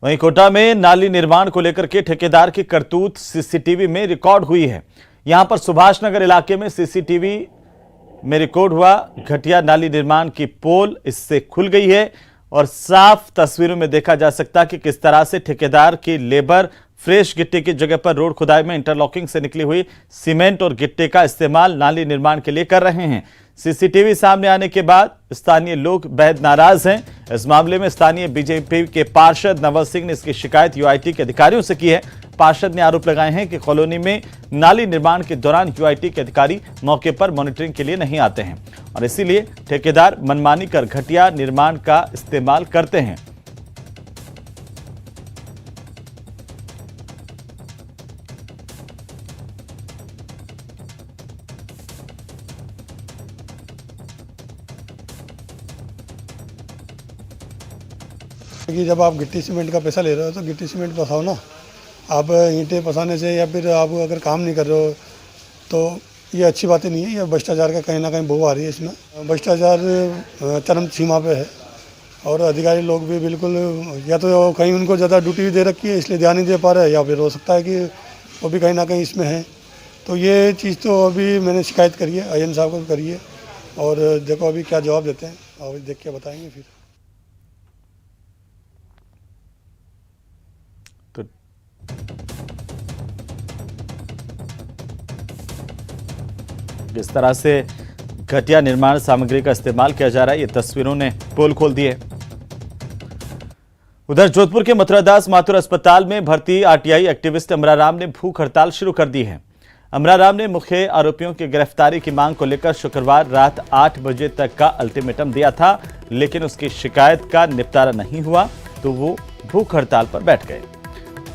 वहीं कोटा में नाली निर्माण को लेकर के ठेकेदार की करतूत सीसीटीवी में रिकॉर्ड हुई है। यहां पर सुभाष नगर इलाके में सीसीटीवी में रिकॉर्ड हुआ घटिया नाली निर्माण की पोल इससे खुल गई है और साफ तस्वीरों में देखा जा सकता है कि किस तरह से ठेकेदार की लेबर फ्रेश गिट्टी की जगह पर रोड खुदाई में इंटरलॉकिंग से निकली हुई सीमेंट और गिट्टी का इस्तेमाल नाली निर्माण के लिए कर रहे हैं। सीसीटीवी सामने आने के बाद स्थानीय लोग बेहद नाराज हैं। इस मामले में स्थानीय बीजेपी के पार्षद नवल सिंह ने इसकी शिकायत यूआईटी के अधिकारियों से की है। पार्षद ने आरोप लगाए हैं कि कॉलोनी में नाली निर्माण के दौरान यूआईटी के अधिकारी मौके पर मॉनिटरिंग के लिए नहीं आते हैं और इसीलिए ठेकेदार मनमानी कर घटिया निर्माण का इस्तेमाल करते हैं। कि जब आप गिट्टी सीमेंट का पैसा ले रहे हो तो गिट्टी सीमेंट फंसाओ ना। आप ईंटें फंसाने से या फिर आप अगर काम नहीं कर रहे हो तो ये अच्छी बातें नहीं है। ये भ्रष्टाचार का कहीं ना कहीं बू आ रही है। इसमें भ्रष्टाचार चरम सीमा पे है और अधिकारी लोग भी बिल्कुल या तो कहीं उनको ज़्यादा ड्यूटी भी दे रखी है इसलिए ध्यान नहीं दे पा रहे, या फिर हो सकता है कि वो भी कहीं ना कहीं इसमें है। तो ये चीज़ तो अभी मैंने शिकायत करी है, आईएन साहब को भी करी है और देखो अभी क्या जवाब देते हैं और देख के बताएंगे फिर। जिस तरह से घटिया निर्माण सामग्री का इस्तेमाल किया जा रहा है, ये तस्वीरों ने पोल खोल दी है। उधर जोधपुर के मथुरादास माथुर अस्पताल में भर्ती आरटीआई एक्टिविस्ट अमराराम ने भूख हड़ताल शुरू कर दी है। अमराराम ने मुख्य आरोपियों की गिरफ्तारी की मांग को लेकर शुक्रवार रात 8 बजे तक का अल्टीमेटम दिया था, लेकिन उसकी शिकायत का निपटारा नहीं हुआ तो वो भूख हड़ताल पर बैठ गए।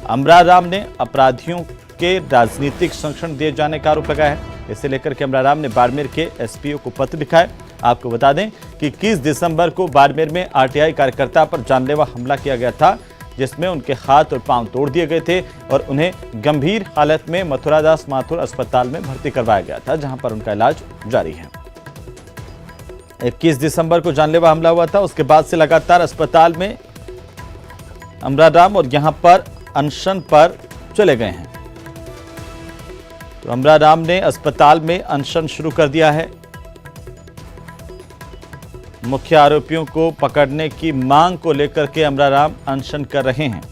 अमराराम ने अपराधियों के राजनीतिक संरक्षण दिए जाने का आरोप लगाया है। इसे लेकर के अमराराम ने बाड़मेर के एसपीओ को पत्र लिखा है। आपको बता दें कि 21 दिसंबर को बाड़मेर में आरटीआई कार्यकर्ता पर जानलेवा हमला किया गया था, जिसमें उनके हाथ और पांव तोड़ दिए गए थे और उन्हें गंभीर हालत में मथुरादास माथुर अस्पताल में भर्ती करवाया गया था, जहां पर उनका इलाज जारी है। 21 दिसंबर को जानलेवा हमला हुआ था। उसके बाद से लगातार अस्पताल में अमराराम और यहां पर अनशन पर चले गए हैं। तो अमराराम ने अस्पताल में अनशन शुरू कर दिया है। मुख्य आरोपियों को पकड़ने की मांग को लेकर के अमराराम अनशन कर रहे हैं।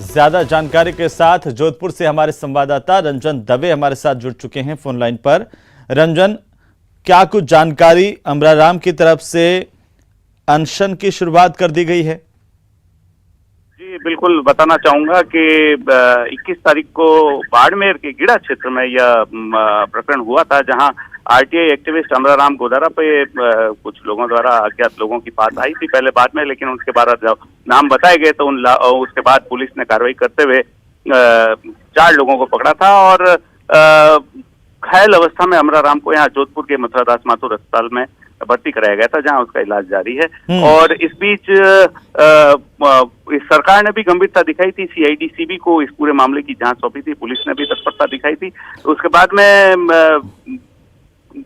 ज्यादा जानकारी के साथ जोधपुर से हमारे संवाददाता रंजन दवे हमारे साथ जुड़ चुके हैं फोन लाइन पर। रंजन, क्या कुछ जानकारी अमराराम की तरफ से अनशन की शुरुआत कर दी गई है? जी बिल्कुल बताना चाहूंगा कि 21 तारीख को बाड़मेर के गिड़ा क्षेत्र में यह प्रकरण हुआ था, जहां आरटीआई एक्टिविस्ट अमराराम गोदारा पे कुछ लोगों द्वारा अज्ञात लोगों की बात आई थी पहले बाद में, लेकिन उसके बाद जब नाम बताए गए तो उसके बाद पुलिस ने कार्रवाई करते हुए 4 लोगों को पकड़ा था और घायल अवस्था में अमराराम को यहाँ जोधपुर के मथुरादास माथुर अस्पताल में भर्ती कराया गया था, जहां उसका इलाज जारी है। और इस बीच सरकार ने भी गंभीरता दिखाई थी, सीआईडी-सीबी को इस पूरे मामले की जांच सौंपी थी, पुलिस ने भी तत्परता दिखाई थी। तो उसके बाद में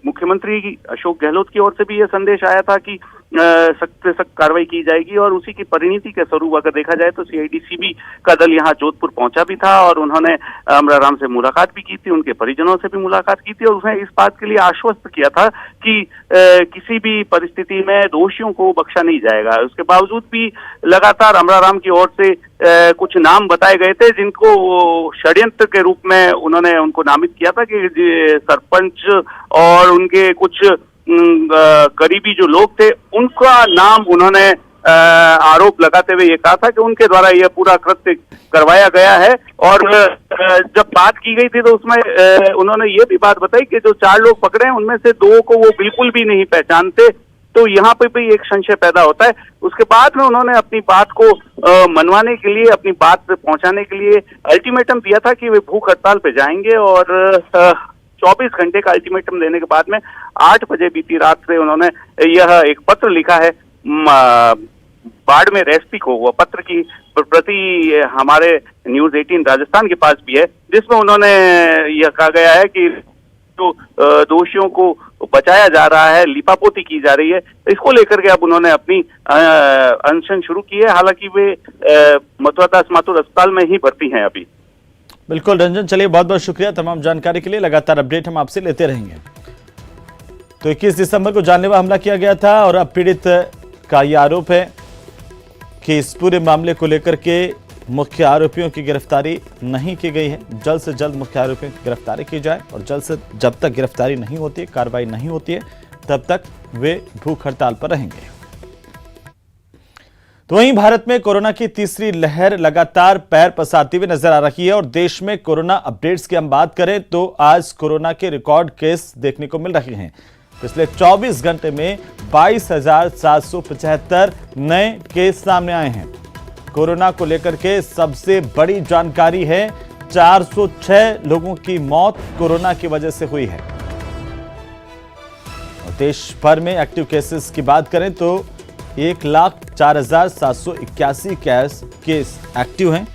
मुख्यमंत्री अशोक गहलोत की ओर से भी यह संदेश आया था कि सख्त से सख्त कार्रवाई की जाएगी और उसी की परिणति के स्वरूप अगर देखा जाए तो सीआईडी-सीबी का दल यहाँ जोधपुर पहुंचा भी था और उन्होंने अमराराम से मुलाकात भी की थी, उनके परिजनों से भी मुलाकात की थी और उसने इस बात के लिए आश्वस्त किया था कि किसी भी परिस्थिति में दोषियों को बख्शा नहीं जाएगा। उसके बावजूद भी लगातार अमराराम की ओर से कुछ नाम बताए गए थे, जिनको षड्यंत्र के रूप में उन्होंने उनको नामित किया था कि सरपंच और उनके कुछ करीबी जो लोग थे उनका नाम उन्होंने आरोप लगाते हुए ये कहा था कि उनके द्वारा यह पूरा कृत्य करवाया गया है। और जब बात की गई थी तो उसमें उन्होंने ये भी बात बताई कि जो 4 लोग पकड़े हैं उनमें से 2 को वो बिल्कुल भी नहीं पहचानते। तो यहाँ पे भी एक संशय पैदा होता है। उसके बाद में उन्होंने अपनी बात को मनवाने के लिए, अपनी बात पहुंचाने के लिए अल्टीमेटम दिया था कि वे भूख हड़ताल पे जाएंगे और 24 घंटे का अल्टीमेटम देने के बाद में 8 बजे बीती रात से उन्होंने यह एक पत्र लिखा है बाड़मेर एसपी को। वह पत्र की प्रति हमारे न्यूज़ 18 राजस्थान के पास भी है, जिसमें उन्होंने यह कहा गया है कि तो दोषियों को बचाया जा रहा है, लिपापोती की जा रही है। इसको लेकर के अब उन्होंने अपनी अनशन शुरू की है। हालांकि वे मथुरा दास माथुर अस्पताल में ही भर्ती हैं अभी। बिल्कुल रंजन, चलिए बहुत बहुत शुक्रिया तमाम जानकारी के लिए। लगातार अपडेट हम आपसे लेते रहेंगे। तो 21 दिसंबर को जानलेवा हमला किया गया था और अब पीड़ित का यह आरोप है कि इस पूरे मामले को लेकर के मुख्य आरोपियों की गिरफ्तारी नहीं की गई है। जल्द से जल्द मुख्य आरोपियों की गिरफ्तारी की जाए और जल्द से जब तक गिरफ्तारी नहीं होती है, कार्रवाई नहीं होती है, तब तक वे भूख हड़ताल पर रहेंगे। तो वहीं भारत में कोरोना की तीसरी लहर लगातार पैर पसारती हुई नजर आ रही है और देश में कोरोना अपडेट्स की हम बात करें तो आज कोरोना के रिकॉर्ड केस देखने को मिल रहे हैं। पिछले 24 घंटे में 22,775 नए केस सामने आए हैं। कोरोना को लेकर के सबसे बड़ी जानकारी है, 406 लोगों की मौत कोरोना की वजह से हुई है। और देश भर में एक्टिव केसेस की बात करें तो 1,04,781 केस एक्टिव हैं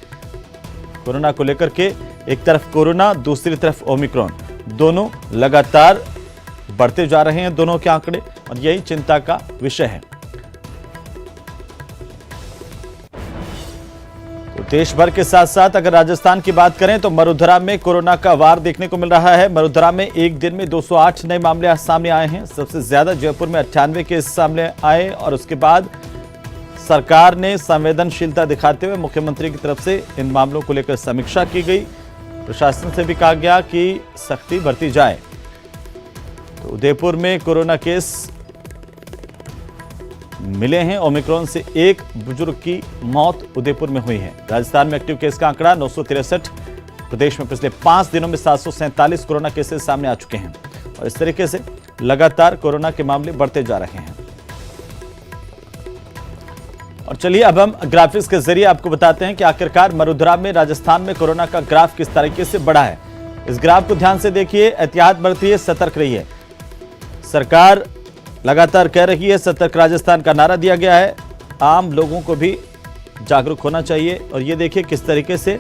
कोरोना को लेकर के। एक तरफ कोरोना, दूसरी तरफ ओमिक्रॉन, दोनों लगातार बढ़ते जा रहे हैं दोनों के आंकड़े और यही चिंता का विषय है। तो देश भर के साथ साथ अगर राजस्थान की बात करें तो मरुधरा में कोरोना का वार देखने को मिल रहा है। मरुधरा में एक दिन में 208 नए मामले सामने आए हैं। सबसे ज्यादा जयपुर में 98 केस सामने आए और उसके बाद सरकार ने संवेदनशीलता दिखाते हुए मुख्यमंत्री की तरफ से इन मामलों को लेकर समीक्षा की गई। प्रशासन से भी कहा गया कि सख्ती बरती जाए। तो उदयपुर में कोरोना केस मिले हैं। ओमिक्रॉन से एक बुजुर्ग की मौत उदयपुर में हुई है। राजस्थान में एक्टिव केस का आंकड़ा 963। प्रदेश में पिछले 5 दिनों में 747 कोरोना केसेस सामने आ चुके हैं और इस तरीके से लगातार कोरोना के मामले बढ़ते जा रहे हैं। और चलिए अब हम ग्राफिक्स के जरिए आपको बताते हैं कि आखिरकार मरुधरा में राजस्थान में कोरोना का ग्राफ किस तरीके से बढ़ा है। इस ग्राफ को ध्यान से देखिए, एहतियात बरतिए, सतर्क रहिए। सरकार लगातार कह रही है सतर्क राजस्थान का नारा दिया गया है। आम लोगों को भी जागरूक होना चाहिए। और ये देखिए किस तरीके से,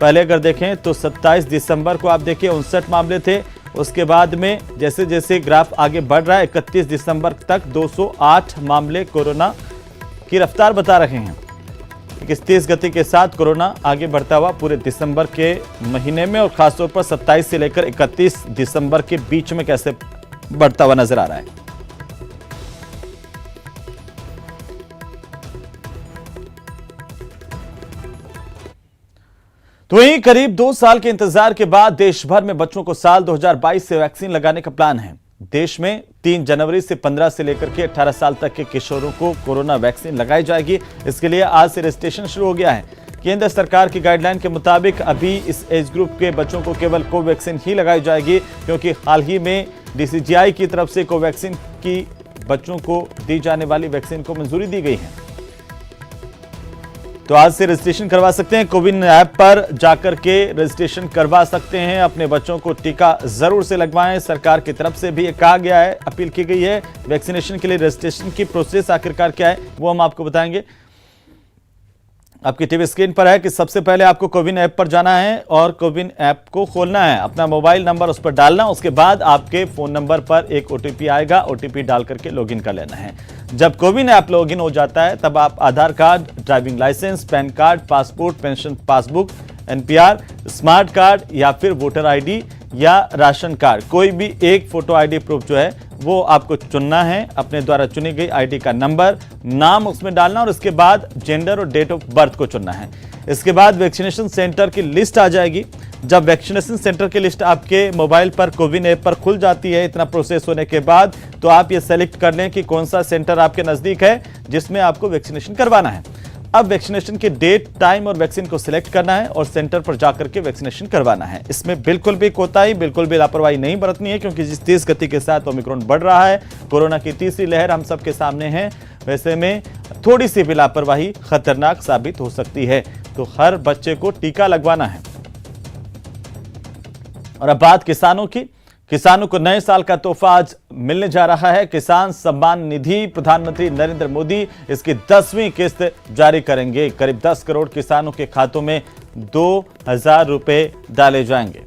पहले अगर देखें तो 27 दिसंबर को आप देखिए 59 मामले थे। उसके बाद में जैसे जैसे ग्राफ आगे बढ़ रहा है 31 दिसंबर तक 208 मामले कोरोना की रफ्तार बता रहे हैं। इस तेज गति के साथ कोरोना आगे बढ़ता हुआ पूरे दिसंबर के महीने में और खासतौर पर 27 से लेकर 31 दिसंबर के बीच में कैसे बढ़ता हुआ नजर आ रहा है। तो वहीं करीब 2 साल के इंतजार के बाद देश भर में बच्चों को साल 2022 से वैक्सीन लगाने का प्लान है। देश में 3 जनवरी से 15 से लेकर के 18 साल तक के किशोरों को कोरोना वैक्सीन लगाई जाएगी। इसके लिए आज से रजिस्ट्रेशन शुरू हो गया है। केंद्र सरकार की गाइडलाइन के मुताबिक अभी इस एज ग्रुप के बच्चों को केवल कोवैक्सीन ही लगाई जाएगी, क्योंकि हाल ही में DCGI की तरफ से कोवैक्सीन की बच्चों को दी जाने वाली वैक्सीन को मंजूरी दी गई है। तो आज से रजिस्ट्रेशन करवा सकते हैं। कोविन ऐप पर जाकर के रजिस्ट्रेशन करवा सकते हैं। अपने बच्चों को टीका जरूर से लगवाएं। सरकार की तरफ से भी ये कहा गया है, अपील की गई है। वैक्सीनेशन के लिए रजिस्ट्रेशन की प्रोसेस आखिरकार क्या है वो हम आपको बताएंगे। आपकी टीवी स्क्रीन पर है कि सबसे पहले आपको कोविन ऐप पर जाना है और कोविन ऐप को खोलना है, अपना मोबाइल नंबर उस पर डालना। उसके बाद आपके फोन नंबर पर एक OTP आएगा, OTP डाल करके लॉगिन कर लेना है। जब कोविन ऐप लॉगिन हो जाता है तब आप Aadhaar card, driving licence, PAN card, passport, pension passbook, NPR, smart card या फिर वोटर ID या राशन कार्ड, कोई भी एक फोटो ID प्रूफ जो है वो आपको चुनना है। अपने द्वारा चुनी गई ID का नंबर, नाम उसमें डालना और इसके बाद जेंडर और डेट ऑफ बर्थ को चुनना है। इसके बाद वैक्सीनेशन सेंटर की लिस्ट आ जाएगी। जब वैक्सीनेशन सेंटर की लिस्ट आपके मोबाइल पर कोविन ऐप पर खुल जाती है, इतना प्रोसेस होने के बाद, तो आप ये सेलेक्ट कर लें कि कौन सा सेंटर आपके नजदीक है जिसमें आपको वैक्सीनेशन करवाना है। अब वैक्सीनेशन की डेट, टाइम और वैक्सीन को सिलेक्ट करना है और सेंटर पर जाकर के वैक्सीनेशन करवाना है। इसमें बिल्कुल भी कोताही, बिल्कुल भी लापरवाही नहीं बरतनी है, क्योंकि जिस तेज गति के साथ ओमिक्रॉन बढ़ रहा है, कोरोना की तीसरी लहर हम सबके सामने है, वैसे में थोड़ी सी भी लापरवाही खतरनाक साबित हो सकती है। तो हर बच्चे को टीका लगवाना है। और अब बात किसानों की। किसानों को नए साल का तोहफा आज मिलने जा रहा है। किसान सम्मान निधि प्रधानमंत्री नरेंद्र मोदी इसकी 10वीं किस्त जारी करेंगे। करीब 10 करोड़ किसानों के खातों में 2,000 रुपए डाले जाएंगे।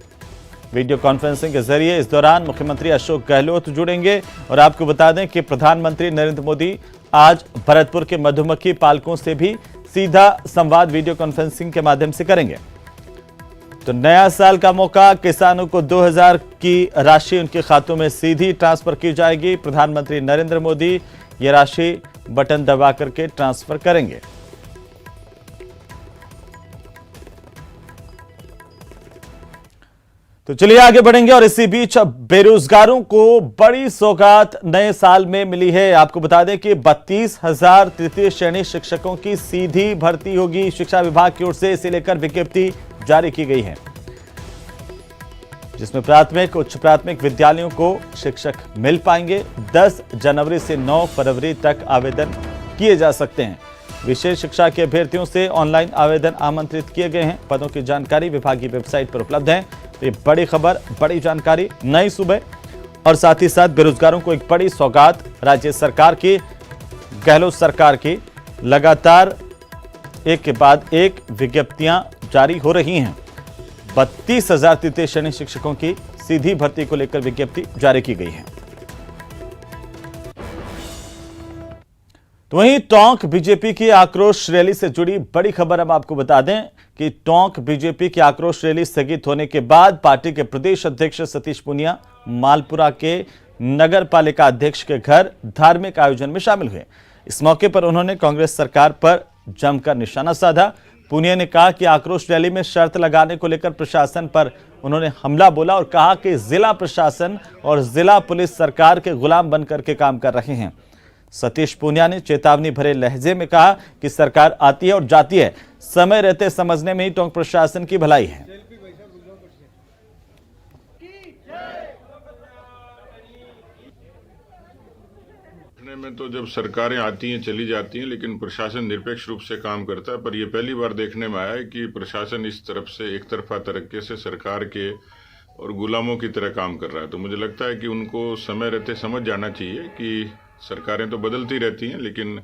वीडियो कॉन्फ्रेंसिंग के जरिए इस दौरान मुख्यमंत्री अशोक गहलोत जुड़ेंगे। और आपको बता दें कि प्रधानमंत्री नरेंद्र मोदी आज भरतपुर के मधुमक्खी पालकों से भी सीधा संवाद वीडियो कॉन्फ्रेंसिंग के माध्यम से करेंगे। तो नया साल का मौका, किसानों को 2000 की राशि उनके खातों में सीधी ट्रांसफर की जाएगी। प्रधानमंत्री नरेंद्र मोदी ये राशि बटन दबा करके ट्रांसफर करेंगे। तो चलिए आगे बढ़ेंगे और इसी बीच बेरोजगारों को बड़ी सौगात नए साल में मिली है। आपको बता दें कि 32,000 तृतीय श्रेणी शिक्षकों की सीधी भर्ती होगी। शिक्षा विभाग की ओर से इसे लेकर विज्ञप्ति जारी की गई है, जिसमें प्राथमिक उच्च प्राथमिक विद्यालयों को शिक्षक मिल पाएंगे। 10 जनवरी से 9 फरवरी तक आवेदन किए जा सकते हैं। विशेष शिक्षा के अभ्यर्थियों से ऑनलाइन आवेदन आमंत्रित किए गए हैं। पदों की जानकारी विभागीय वेबसाइट पर उपलब्ध है। तो ये बड़ी खबर, बड़ी जानकारी नई सुबह, और साथ ही साथ बेरोजगारों को एक बड़ी सौगात राज्य सरकार की, गहलोत सरकार की लगातार एक के बाद एक विज्ञप्तियां जारी हो रही हैं। 32,000 तृतीय श्रेणी शिक्षकों की सीधी भर्ती को लेकर विज्ञप्ति जारी की गई है। तो वहीं टोंक बीजेपी की आक्रोश रैली से जुड़ी बड़ी खबर हम आपको बता दें कि टोंक बीजेपी की आक्रोश रैली स्थगित होने के बाद पार्टी के प्रदेश अध्यक्ष सतीश पूनिया मालपुरा के नगर पालिका अध्यक्ष के घर धार्मिक आयोजन में शामिल हुए। इस मौके पर उन्होंने कांग्रेस सरकार पर जमकर निशाना साधा। पूनिया ने कहा कि आक्रोश रैली में शर्त लगाने को लेकर प्रशासन पर उन्होंने हमला बोला और कहा कि जिला प्रशासन और जिला पुलिस सरकार के गुलाम बनकर के काम कर रहे हैं। सतीश पूनिया ने चेतावनी भरे लहजे में कहा कि सरकार आती है और जाती है, समय रहते समझने में ही टोंक प्रशासन की भलाई है। में तो जब सरकारें आती हैं चली जाती हैं, लेकिन प्रशासन निरपेक्ष रूप से काम करता है। पर यह पहली बार देखने में आया है कि प्रशासन इस तरफ से एक तरफा तरीके से सरकार के और गुलामों की तरह काम कर रहा है। तो मुझे लगता है कि उनको समय रहते समझ जाना चाहिए कि सरकारें तो बदलती रहती हैं, लेकिन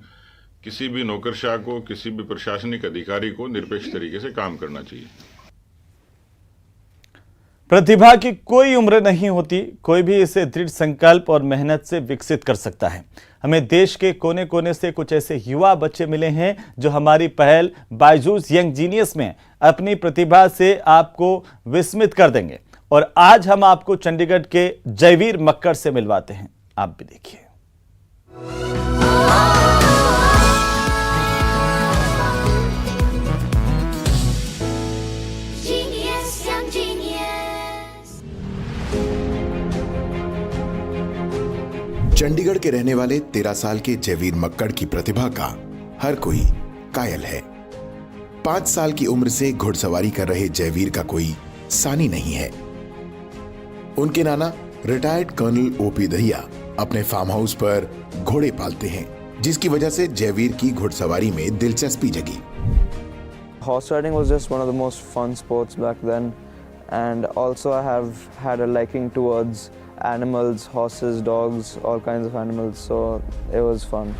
किसी भी नौकरशाह को, किसी भी प्रशासनिक अधिकारी को निरपेक्ष तरीके से काम करना चाहिए। प्रतिभा की कोई उम्र नहीं होती, कोई भी इसे दृढ़ संकल्प और मेहनत से विकसित कर सकता है। हमें देश के कोने कोने से कुछ ऐसे युवा बच्चे मिले हैं जो हमारी पहल बायजूस यंग जीनियस में अपनी प्रतिभा से आपको विस्मित कर देंगे। और आज हम आपको चंडीगढ़ के जयवीर मक्कड़ से मिलवाते हैं, आप भी देखिए। चंडीगढ़ के रहने वाले 13 साल के जयवीर मक्कड़ की प्रतिभा का हर कोई कायल है। 5 साल की उम्र से घुड़सवारी कर रहे जयवीर का कोई सानी नहीं है। उनके नाना रिटायर्ड कर्नल ओपी दहिया अपने फार्म हाउस पर घोड़े पालते हैं, जिसकी वजह से जयवीर की घुड़सवारी में दिलचस्पी जगी। Horse riding was just one of the most fun sports back then, and also I have had a liking towards animals, horses, dogs, all kinds of animals, so it was fun.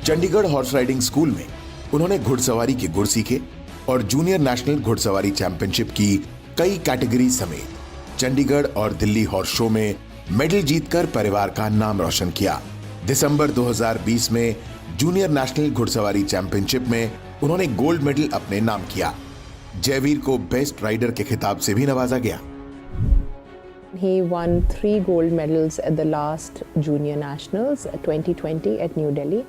Chandigarh horse riding school में उन्होंने घुड़सवारी के गुर सीखे और junior national घुड़सवारी championship की कई कैटेगरी समेत चंडीगढ़ और दिल्ली हॉर्स शो में मेडल जीतकर परिवार का नाम रोशन किया। दिसंबर 2020 में जूनियर नेशनल घुड़सवारी चैंपियनशिप में उन्होंने गोल्ड मेडल अपने नाम किया। जयवीर को बेस्ट राइडर के खिताब से भी नवाजा गया। He won 3 gold medals at the last Junior Nationals 2020 at New Delhi.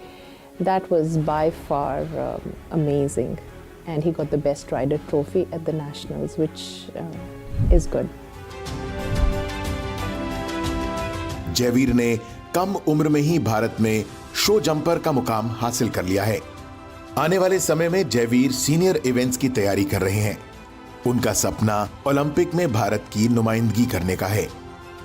That was by far amazing, and he got the best rider trophy at the Nationals, which is good. Jaiveer ने कम उम्र में ही भारत में शो जंपर का मुकाम हासिल कर लिया है। आने वाले समय में जयवीर सीनियर इवेंट्स की तैयारी कर रहे हैं। उनका सपना ओलंपिक में भारत की नुमाइंदगी करने का है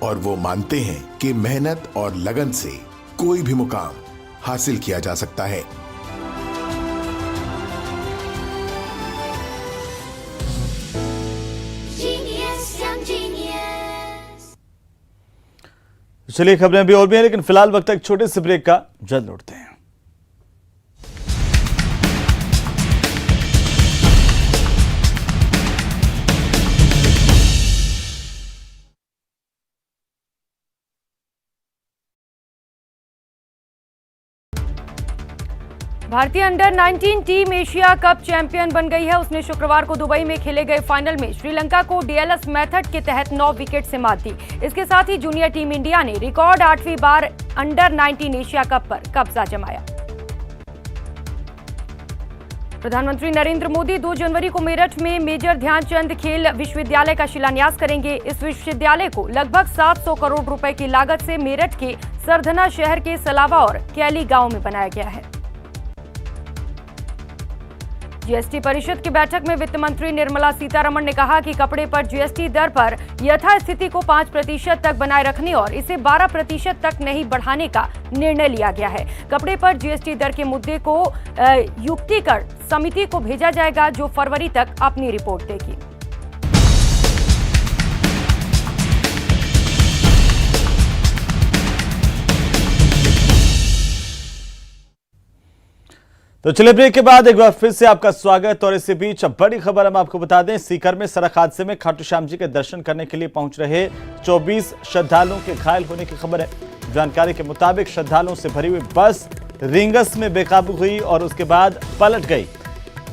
और वो मानते हैं कि मेहनत और लगन से कोई भी मुकाम हासिल किया जा सकता है। चलिए खबरें अभी और भी हैं, लेकिन फिलहाल वक्त एक छोटे से ब्रेक का, जल्द लौटते हैं। भारतीय under 19 team Asia cup champion बन गई है। उसने शुक्रवार को दुबई में खेले गए फाइनल में श्रीलंका को डीएलएस मेथड के तहत 9 विकेट से मात दी। इसके साथ ही जूनियर टीम इंडिया ने रिकॉर्ड 8वीं बार अंडर 19 एशिया कप पर कब्जा जमाया। प्रधानमंत्री नरेंद्र मोदी 2 जनवरी को मेरठ में मेजर ध्यानचंद खेल विश्वविद्यालय का शिलान्यास करेंगे। इस विश्वविद्यालय को लगभग 700 करोड़ रुपए की लागत से मेरठ के सरधना शहर के सलावा और कैली गांव में बनाया गया है। जीएसटी परिषद की बैठक में वित्त मंत्री निर्मला सीतारमण ने कहा कि कपड़े पर जीएसटी दर पर यथास्थिति को 5% तक बनाए रखने और इसे 12% तक नहीं बढ़ाने का निर्णय लिया गया है। कपड़े पर जीएसटी दर के मुद्दे को युक्तिकर समिति को भेजा जाएगा, जो फरवरी तक अपनी रिपोर्ट देगी। तो चलिए ब्रेक के बाद एक बार फिर से आपका स्वागत। और इसी बीच अब बड़ी खबर हम आपको बता दें, सीकर में सड़क हादसे में खाटू श्याम जी के दर्शन करने के लिए पहुंच रहे 24 श्रद्धालुओं के घायल होने की खबर है। जानकारी के मुताबिक श्रद्धालुओं से भरी हुई बस रिंगस में बेकाबू हुई और उसके बाद पलट गई।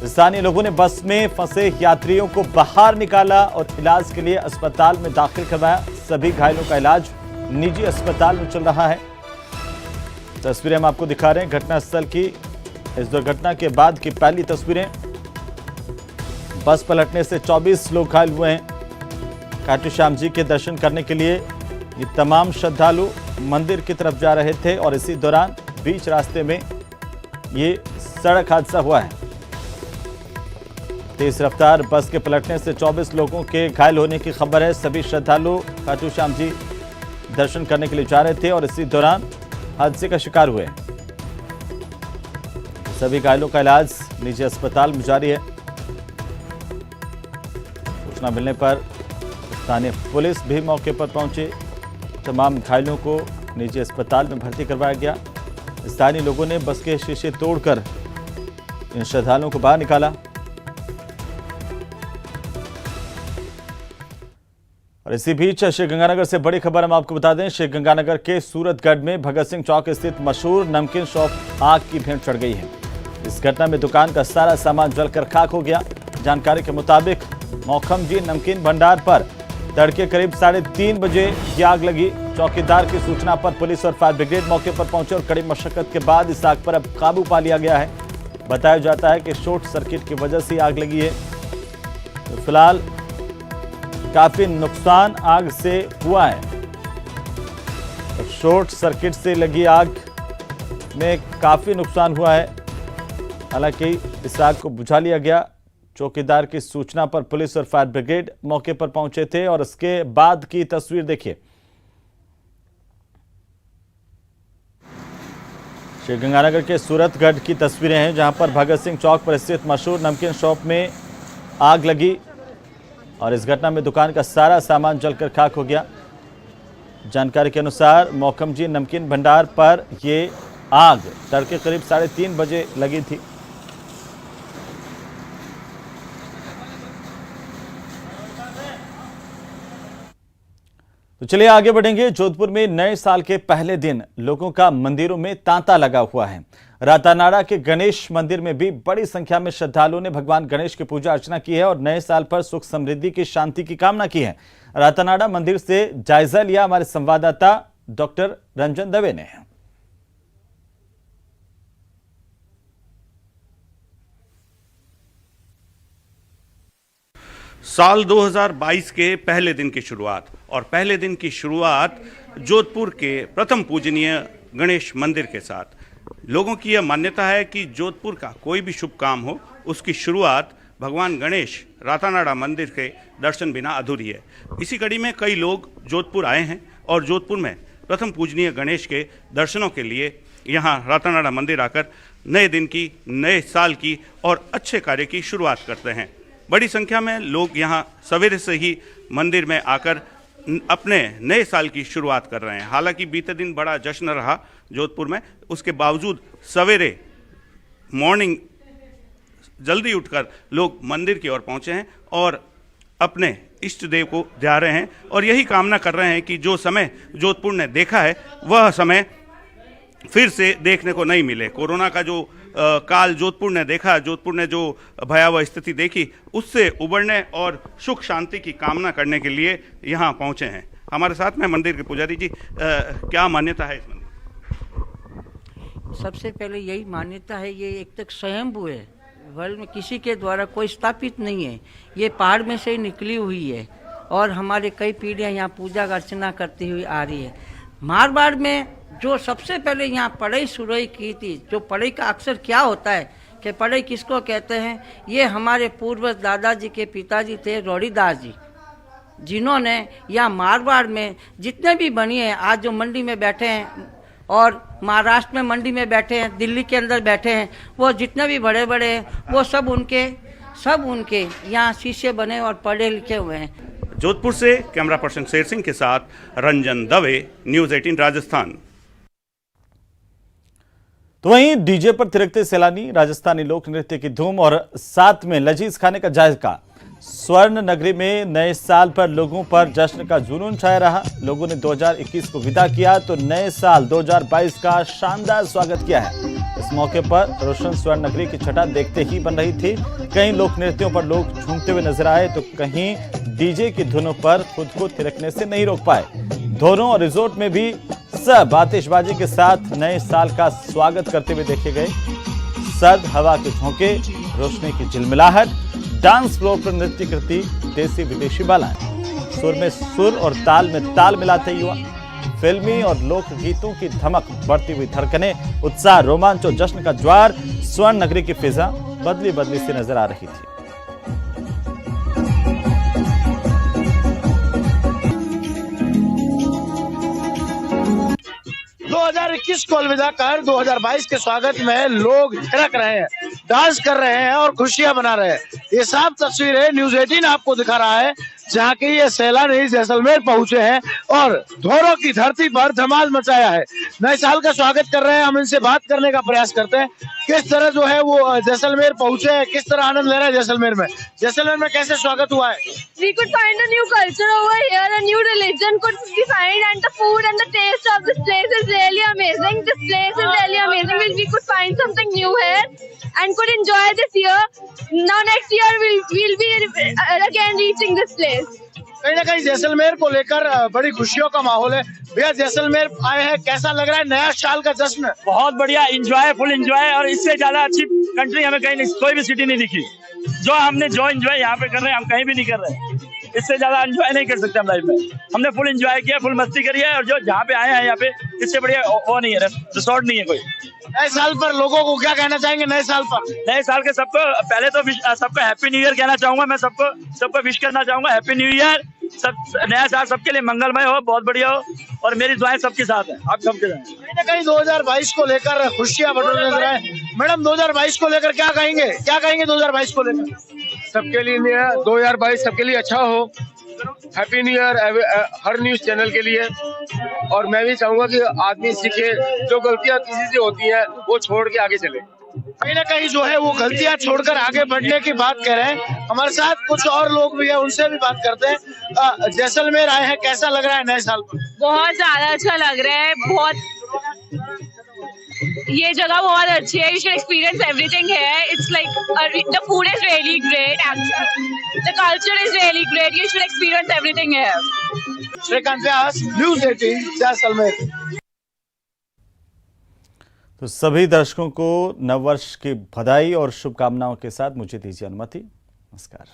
स्थानीय लोगों ने बस में फंसे यात्रियों को बाहर निकाला और इलाज के लिए अस्पताल में दाखिल करवाया। सभी घायलों का इलाज निजी अस्पताल में चल रहा है। तस्वीरें हम आपको दिखा रहे हैं घटनास्थल की। इस दुर्घटना के बाद की पहली तस्वीरें। बस पलटने से 24 लोग घायल हुए हैं। खाटू श्याम जी के दर्शन करने के लिए ये तमाम श्रद्धालु मंदिर की तरफ जा रहे थे और इसी दौरान बीच रास्ते में ये सड़क हादसा हुआ है। तेज रफ्तार बस के पलटने से 24 लोगों के घायल होने की खबर है। सभी श्रद्धालु खाटू श्याम जी दर्शन करने के लिए जा रहे थे और इसी दौरान हादसे का शिकार हुए। सभी घायलों का इलाज निजी अस्पताल में जारी है। सूचना मिलने पर स्थानीय पुलिस भी मौके पर पहुंची। तमाम घायलों को निजी अस्पताल में भर्ती करवाया गया। स्थानीय लोगों ने बस के शीशे तोड़कर इन श्रद्धालुओं को बाहर निकाला। और इसी बीच श्रीगंगानगर से बड़ी खबर हम आपको बता दें। श्रीगंगानगर के सूरतगढ़ में भगत सिंह चौक स्थित मशहूर नमकीन शॉप आग की भेंट चढ़ गई है। इस घटना में दुकान का सारा सामान जलकर खाक हो गया। जानकारी के मुताबिक मौखम जी नमकीन भंडार पर तड़के करीब 3:30 बजे ये आग लगी। चौकीदार की सूचना पर पुलिस और फायर ब्रिगेड मौके पर पहुंचे और कड़ी मशक्कत के बाद इस आग पर अब काबू पा लिया गया है। बताया जाता है कि शॉर्ट सर्किट की वजह से आग लगी है। तो फिलहाल काफी नुकसान आग से हुआ है। तो शॉर्ट सर्किट से लगी आग में काफी नुकसान हुआ है। हालांकि इस आग को बुझा लिया गया। चौकीदार की सूचना पर पुलिस और फायर ब्रिगेड मौके पर पहुंचे थे और इसके बाद की तस्वीर देखिए। श्रीगंगानगर के सूरतगढ़ की तस्वीरें हैं, जहां पर भगत सिंह चौक पर स्थित मशहूर नमकीन शॉप में आग लगी और इस घटना में दुकान का सारा सामान जलकर खाक हो गया। जानकारी के अनुसार मौखम जी नमकीन भंडार पर ये आग तड़के करीब 3:30 बजे लगी थी। तो चलिए आगे बढ़ेंगे। जोधपुर में नए साल के पहले दिन लोगों का मंदिरों में तांता लगा हुआ है। रातानाड़ा के गणेश मंदिर में भी बड़ी संख्या में श्रद्धालुओं ने भगवान गणेश की पूजा अर्चना की है और नए साल पर सुख समृद्धि की शांति की कामना की है। रातानाड़ा मंदिर से जायजा लिया हमारे संवाददाता डॉक्टर रंजन दवे ने। साल 2022 के पहले दिन की शुरुआत और पहले दिन की शुरुआत जोधपुर के प्रथम पूजनीय गणेश मंदिर के साथ। लोगों की यह मान्यता है कि जोधपुर का कोई भी शुभ काम हो उसकी शुरुआत भगवान गणेश रातानाड़ा मंदिर के दर्शन बिना अधूरी है। इसी कड़ी में कई लोग जोधपुर आए हैं और जोधपुर में प्रथम पूजनीय गणेश के दर्शनों के लिए यहाँ रातानाड़ा मंदिर आकर नए दिन की, नए साल की और अच्छे कार्य की शुरुआत करते हैं। बड़ी संख्या में लोग यहाँ सवेरे से ही मंदिर में आकर अपने नए साल की शुरुआत कर रहे हैं। हालांकि बीते दिन बड़ा जश्न रहा जोधपुर में, उसके बावजूद सवेरे मॉर्निंग जल्दी उठकर लोग मंदिर की ओर पहुँचे हैं और अपने इष्ट देव को ध्या रहे हैं और यही कामना कर रहे हैं कि जो समय जोधपुर ने देखा है वह समय फिर से देखने को नहीं मिले। कोरोना का जो काल जोधपुर ने देखा, जोधपुर ने जो भयावह स्थिति देखी, उससे उबरने और सुख शांति की कामना करने के लिए यहाँ पहुँचे हैं। हमारे साथ में मंदिर के पुजारी जी, क्या मान्यता है इस मंदिर? सबसे पहले यही मान्यता है, ये एक तक स्वयंभू है, वर्ल्ड में किसी के द्वारा कोई स्थापित नहीं है। ये पहाड़ में से ही निकली हुई है और हमारे कई पीढ़ियाँ यहाँ पूजा अर्चना करती हुई आ रही है। मारवाड़ में जो सबसे पहले यहाँ पढ़ाई शुरू की थी, जो पढ़ाई का अक्सर क्या होता है कि पढ़ाई किसको कहते हैं, ये हमारे पूर्वज दादाजी के पिताजी थे रोड़ीदास जी, जिन्होंने यहाँ मारवाड़ में जितने भी बनी है, आज जो मंडी में बैठे हैं और महाराष्ट्र में मंडी में बैठे हैं, दिल्ली के अंदर बैठे हैं, वो जितने भी बड़े बड़े हैं वो सब उनके यहाँ शिष्य बने और पढ़े लिखे हुए हैं। जोधपुर से कैमरा पर्सन शेर सिंह के साथ रंजन दवे, न्यूज़ 18 राजस्थान। तो वहीं डीजे पर थिरकते सैलानी, राजस्थानी लोक नृत्य की धूम और साथ में लजीज खाने का जायका। स्वर्ण नगरी में नए साल पर लोगों पर जश्न का जुनून छाया रहा। लोगों ने 2021 को विदा किया तो नए साल 2022 का शानदार स्वागत किया है। इस मौके पर रोशन स्वर्ण नगरी की छटा देखते ही बन रही थी। कई लोक नृत्यों पर लोग झूमते हुए नजर आए तो कहीं डीजे की धुनों पर खुद को थिरकने से नहीं रोक पाए। धोरों और रिजोर्ट में भी सब आतिशबाजी के साथ नए साल का स्वागत करते हुए देखे गए। सर्द हवा के झोंके, रोशनी की झिलमिलाहट, डांस फ्लोर पर नृत्य करती देसी विदेशी बालाएं, सुर में सुर और ताल में ताल मिलाते युवा, फिल्मी और लोक गीतों की धमक, बढ़ती हुई धड़कनें, उत्साह, रोमांच और जश्न का ज्वार। स्वर्ण नगरी की फिजा बदली बदली सी नजर आ रही थी। 2021 को अलविदा कर 2022 के स्वागत में लोग थिरक रहे हैं, डांस कर रहे हैं और खुशियां मना रहे हैं। ये साफ तस्वीरें न्यूज़ 18 आपको दिखा रहा है, जहाँ के ये सैलानी जैसलमेर पहुंचे हैं और धोरों की धरती पर धमाल मचाया है। नए साल का स्वागत कर रहे हैं। हम इनसे बात करने का प्रयास करते हैं, किस तरह जो है वो जैसलमेर पहुंचे हैं, किस तरह आनंद ले रहे हैं जैसलमेर में। जैसलमेर में कैसे स्वागत हुआ है? We could find a new culture over here, a new religion could be found, and the food and the taste of this place is really amazing. This place is really amazing. We could find something new here and could enjoy this year. Now next year we'll be again reaching this place. कहीं ना कहीं जैसलमेर को लेकर बड़ी खुशियों का माहौल है। भैया जैसलमेर आए हैं, कैसा लग रहा है नया साल का जश्न? बहुत बढ़िया, एंजॉय, फुल एंजॉय, और इससे ज्यादा अच्छी कंट्री हमें कहीं नहीं, कोई भी सिटी नहीं दिखी। जो हमने जो एंजॉय यहाँ पे कर रहे हैं, हम कहीं भी नहीं कर रहे। इससे ज्यादा एंजॉय नहीं कर सकते हम लाइफ में। हमने फुल एंजॉय किया, फुल मस्ती करी है, और जो जहाँ पे आए हैं यहाँ पे, इससे बढ़िया वो नहीं है, रिसोर्ट नहीं है कोई। नए साल पर लोगों को क्या कहना चाहेंगे? नए साल पर, नए साल के सबको पहले तो सबको हैप्पी न्यू ईयर कहना चाहूंगा। मैं सबको विश करना चाहूंगा हैप्पी न्यू ईयर। सब नया साल सबके लिए मंगलमय हो, बहुत बढ़िया हो, और मेरी दुआएं सबके साथ हैं, आप सबके साथ। कहीं ना कहीं 2022 को लेकर खुशियां बटोरने नजर आए। मैडम 2022 को लेकर क्या कहेंगे 2022 को लेकर? सबके लिए 2022 सबके लिए अच्छा हो। हैप्पी न्यू ईयर हर न्यूज चैनल के लिए। और मैं भी चाहूंगा कि आदमी सीखे, जो गलतियां किसी से होती हैं वो छोड़ के आगे चले। कहीं ना कहीं जो है वो गलतियां छोड़कर आगे बढ़ने की बात कह रहे हैं। हमारे साथ कुछ और लोग भी हैं, उनसे भी बात करते हैं। जैसलमेर आए हैं, कैसा लग रहा है नए साल पर? बहुत ज्यादा अच्छा लग रहा है। बहुत ये जगह बहुत अच्छी है। You should experience everything here. It's like the food is really great. The culture is really great. You should experience everything here. Shrikant Vyas, News 18 Jaisalmer. तो सभी दर्शकों को नववर्ष की बधाई और शुभकामनाओं के साथ मुझे दीजिए अनुमति। नमस्कार।